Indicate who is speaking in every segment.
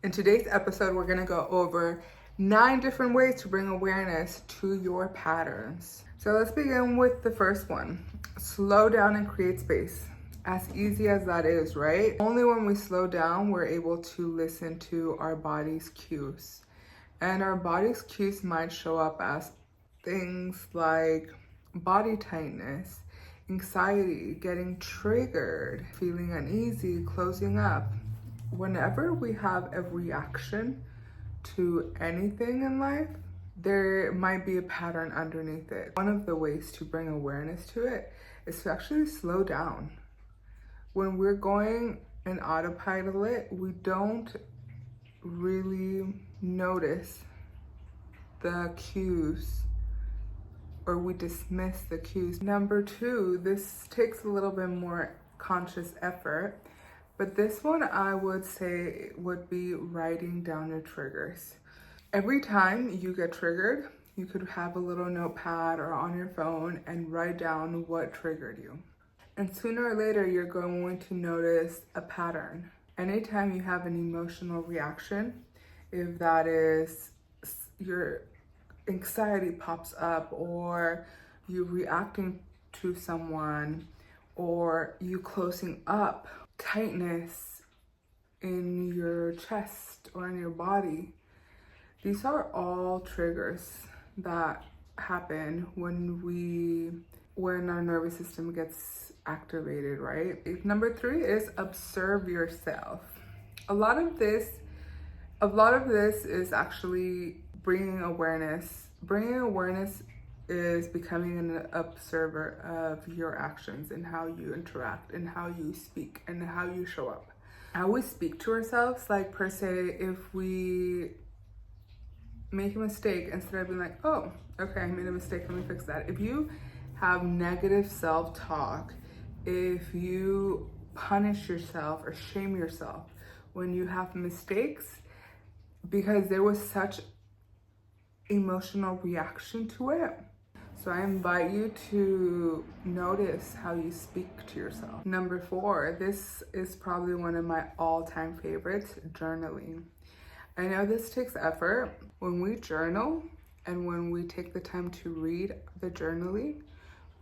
Speaker 1: In today's episode, we're going to go over 9 different ways to bring awareness to your patterns. So let's begin with the first one. Slow down and create space. As easy as that is, right? Only when we slow down, we're able to listen to our body's cues. And our body's cues might show up as things like body tightness, anxiety, getting triggered, feeling uneasy, closing up. Whenever we have a reaction to anything in life, there might be a pattern underneath it. One of the ways to bring awareness to it is to actually slow down. When we're going in autopilot, we don't really notice the cues, or we dismiss the cues. Number 2, this takes a little bit more conscious effort, but this one I would say would be writing down your triggers. Every time you get triggered, you could have a little notepad or on your phone and write down what triggered you. And sooner or later, you're going to notice a pattern. Anytime you have an emotional reaction, if that is your anxiety pops up, or you reacting to someone, or you closing up, tightness in your chest or in your body, these are all triggers that happen when our nervous system gets activated, right? Number 3 is observe yourself. A lot of this is actually bringing awareness. Bringing awareness is becoming an observer of your actions and how you interact and how you speak and how you show up. How we speak to ourselves, like per se, if we make a mistake, instead of being like, oh, okay, I made a mistake, let me fix that. If you have negative self-talk, if you punish yourself or shame yourself when you have mistakes, because there was such emotional reaction to it. So I invite you to notice how you speak to yourself. Number 4, this is probably one of my all-time favorites, journaling. I know this takes effort. When we journal and when we take the time to read the journaling,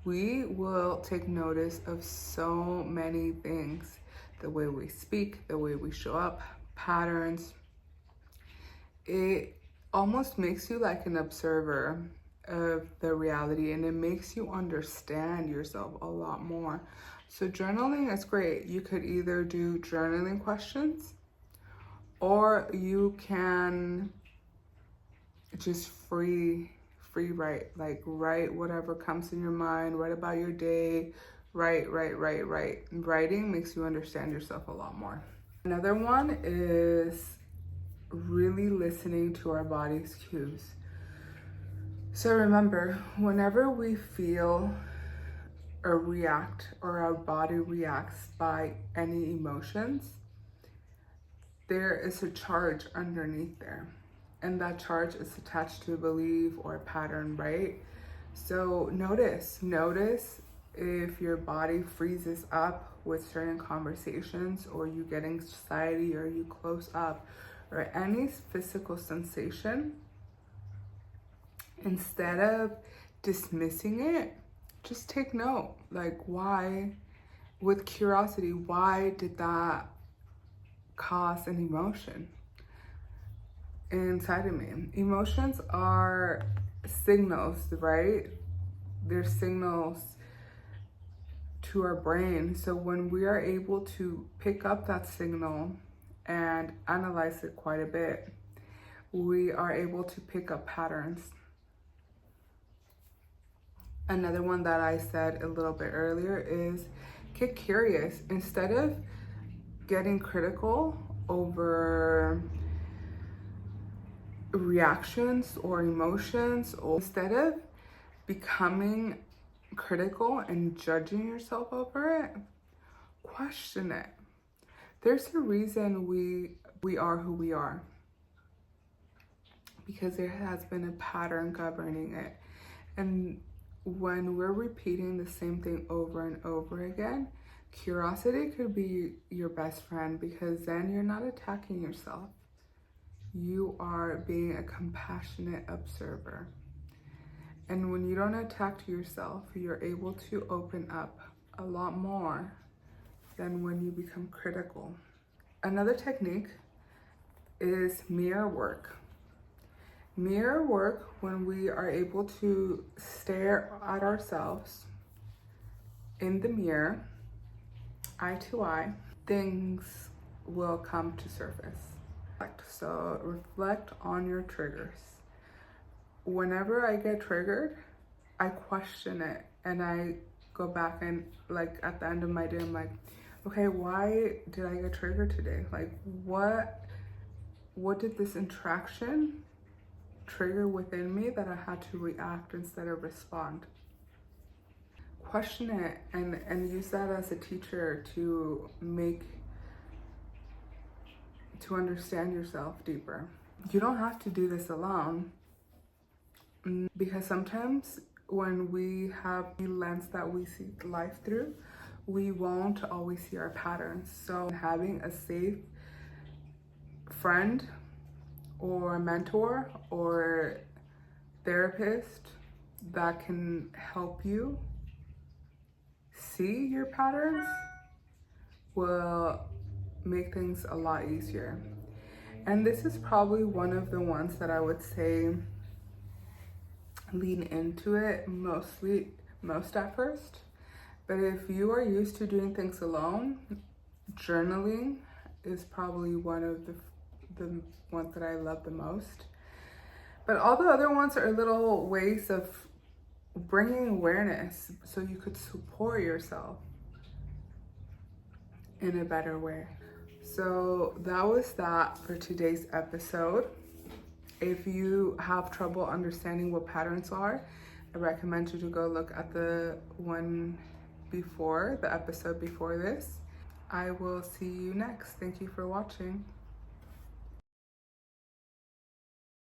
Speaker 1: we will take notice of so many things. The way we speak, the way we show up, patterns. It almost makes you like an observer of the reality, and it makes you understand yourself a lot more. So journaling is great. You could either do journaling questions, or you can just free write, like write whatever comes in your mind, write about your day, write. Writing makes you understand yourself a lot more. Another one is really listening to our body's cues. So remember, whenever we feel or react, or our body reacts by any emotions, there is a charge underneath there. And that charge is attached to a belief or a pattern, right? So notice if your body freezes up with certain conversations, or you get anxiety, or you close up, or any physical sensation. Instead of dismissing it, just take note. Like, why, with curiosity, why did that cause an emotion inside of me? Emotions are signals, right? They're signals to our brain. So when we are able to pick up that signal and analyze it quite a bit, we are able to pick up patterns. Another one that I said a little bit earlier is get curious. Instead of getting critical over reactions or emotions, or instead of becoming critical and judging yourself over it, question it. There's a reason we are who we are, because there has been a pattern governing it. And when we're repeating the same thing over and over again, curiosity could be your best friend, because then you're not attacking yourself. You are being a compassionate observer. And when you don't attack yourself, you're able to open up a lot more than when you become critical. Another technique is mirror work. Mirror work, when we are able to stare at ourselves in the mirror, eye to eye, things will come to surface. So reflect on your triggers. Whenever I get triggered, I question it and I go back and like at the end of my day, I'm like, okay, why did I get triggered today? Like what did this interaction trigger within me that I had to react instead of respond? Question it and use that as a teacher to understand yourself deeper. You don't have to do this alone, because sometimes when we have the lens that we see life through, we won't always see our patterns. So having a safe friend or mentor or therapist that can help you see your patterns will make things a lot easier. And this is probably one of the ones that I would say lean into it most at first. But if you are used to doing things alone, journaling is probably one of the ones that I love the most. But all the other ones are little ways of bringing awareness so you could support yourself in a better way. So that was that for today's episode. If you have trouble understanding what patterns are, I recommend you to go look at the one before, the episode before this. I will see you next. Thank you for watching.